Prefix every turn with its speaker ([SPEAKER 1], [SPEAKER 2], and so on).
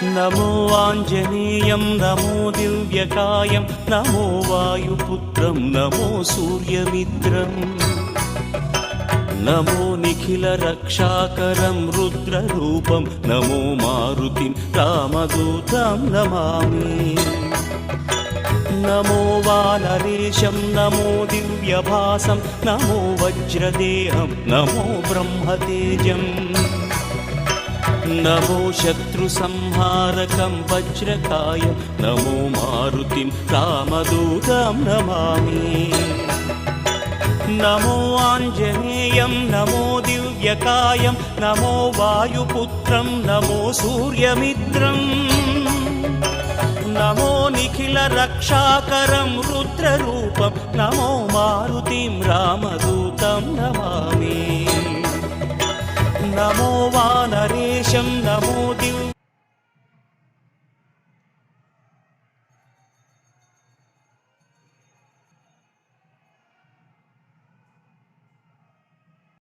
[SPEAKER 1] नमो आञ्जनेयं नमो दिव्यकायं नमो वायुपुत्रं नमो सूर्यमित्रम् नमो निखिलरक्षाकरं रुद्ररूपं नमो मारुतिं रामदूतं Namami नमो वानरेशं नमो दिव्यभासं नमो वज्रदेहं नमो ब्रह्मतेजम् नमो शत्रुसंहारकं वज्रकायं नमो मारुतिं रामदूतं Namami नमो आञ्जनेयं नमो दिव्यकायं नमो वायुपुत्रं नमो सूर्यमित्रम् नमो निखिलरक्षाकरं रुद्ररूपं नमो मारुतिं रामदूतं Namami नमो वानरेशं नमो Divya